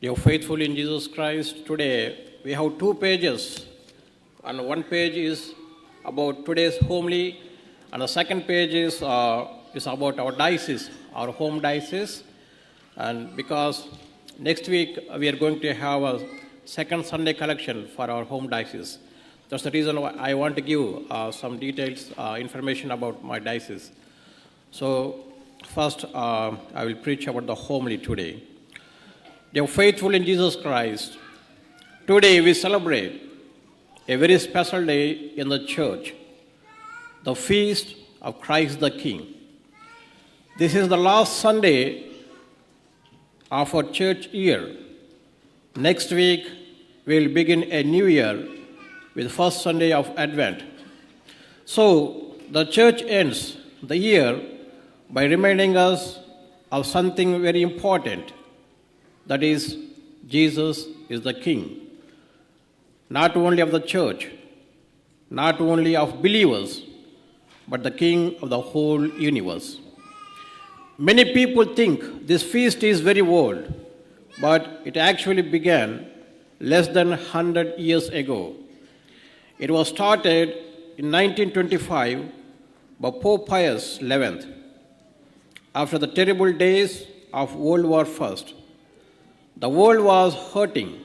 Dear faithful in Jesus Christ, today we have 2 pages. And one page is about today's homily, and the second page is about our diocese, our home diocese. And because next week we are going to have a second Sunday collection for our home diocese. That's the reason why I want to give some details, information about my diocese. So first, I will preach about the homily today. Dear faithful in Jesus Christ, today we celebrate a very special day in the church, the feast of Christ the King. This is the last Sunday of our church year. Next week, we will begin a new year with the first Sunday of Advent. So, the church ends the year by reminding us of something very important. That is, Jesus is the King. Not only of the church, not only of believers, but the King of the whole universe. Many people think this feast is very old, but it actually began less than 100 years ago. It was started in 1925 by Pope Pius XI after the terrible days of World War I. The world was hurting.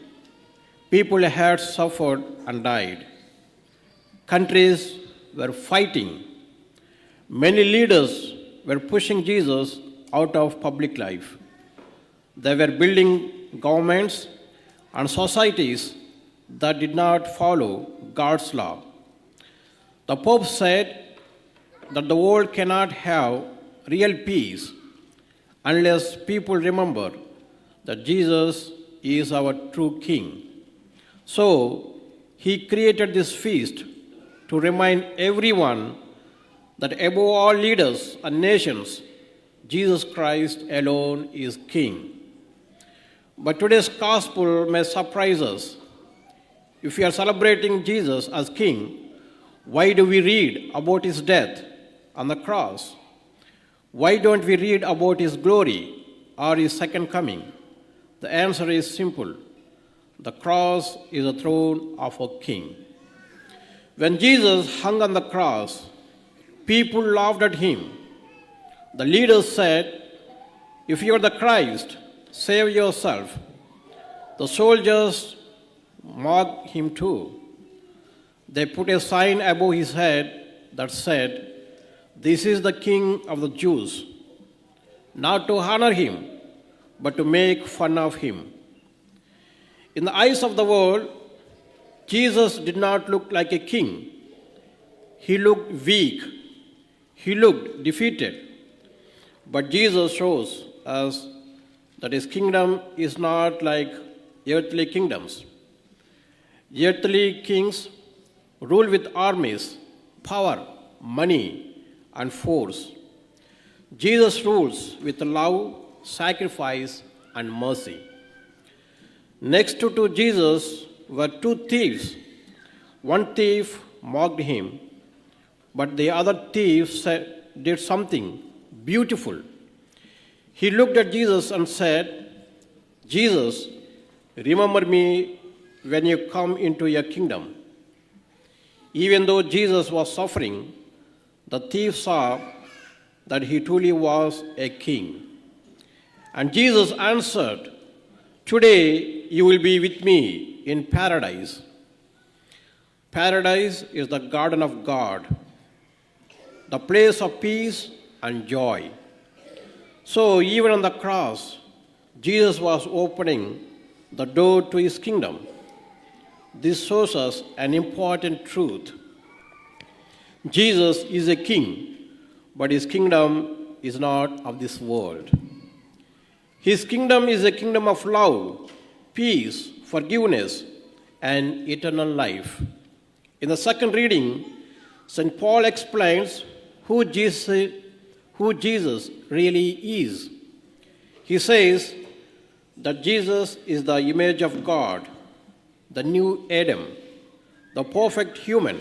People had suffered and died. Countries were fighting. Many leaders were pushing Jesus out of public life. They were building governments and societies that did not follow God's law. The Pope said that the world cannot have real peace unless people remember that Jesus is our true King. So, he created this feast to remind everyone that above all leaders and nations, Jesus Christ alone is King. But today's gospel may surprise us. If we are celebrating Jesus as King, why do we read about his death on the cross? Why don't we read about his glory or his second coming? The answer is simple. The cross is the throne of our King. When Jesus hung on the cross, people laughed at him. The leaders said, "If you are the Christ, save yourself." The soldiers mocked him too. They put a sign above his head that said, "This is the King of the Jews," not to honor him, but to make fun of him. In the eyes of the world, Jesus did not look like a king. He looked weak. He looked defeated. But Jesus shows us that his kingdom is not like earthly kingdoms. Earthly kings rule with armies, power, money, and force. Jesus rules with love, sacrifice, and mercy. Next to Jesus were 2 thieves. One thief mocked him, but the other thief did something beautiful. He looked at Jesus and said, "Jesus, remember me when you come into your kingdom." Even though Jesus was suffering, the thief saw that he truly was a king. And Jesus answered, "Today you will be with me in paradise." Paradise is the garden of God, the place of peace and joy. So even on the cross, Jesus was opening the door to his kingdom. This shows us an important truth. Jesus is a king, but his kingdom is not of this world. His kingdom is a kingdom of love, peace, forgiveness, and eternal life. In the second reading, St. Paul explains who Jesus really is. He says that Jesus is the image of God, the new Adam, the perfect human.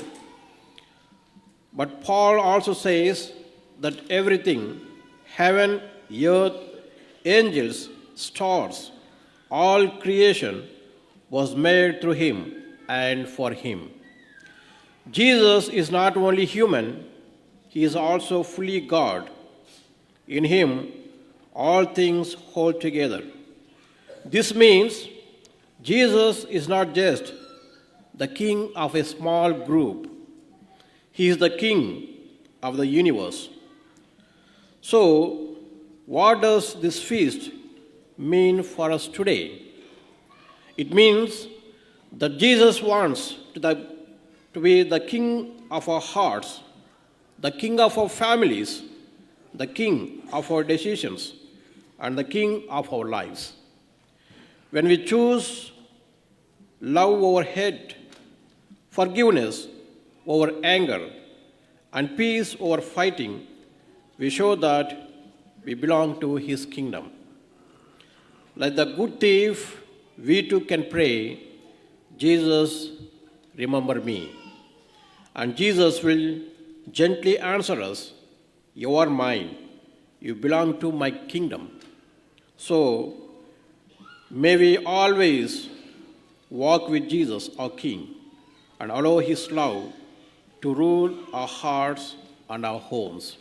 But Paul also says that everything, heaven, earth, angels, stars, All creation was made through him and for him. Jesus is not only human, he is also fully God. In him, all things hold together. This means Jesus is not just the king of a small group, he is the king of the universe. So, what does this feast mean for us today? It means that Jesus wants to be the king of our hearts, the king of our families, the king of our decisions, and the king of our lives. When we choose love over hate, forgiveness over anger, and peace over fighting, we show that we belong to his kingdom. Like the good thief, we too can pray, Jesus, remember me. And Jesus will gently answer us, you are mine, you belong to my kingdom. So, may we always walk with Jesus, our King, and allow his love to rule our hearts and our homes.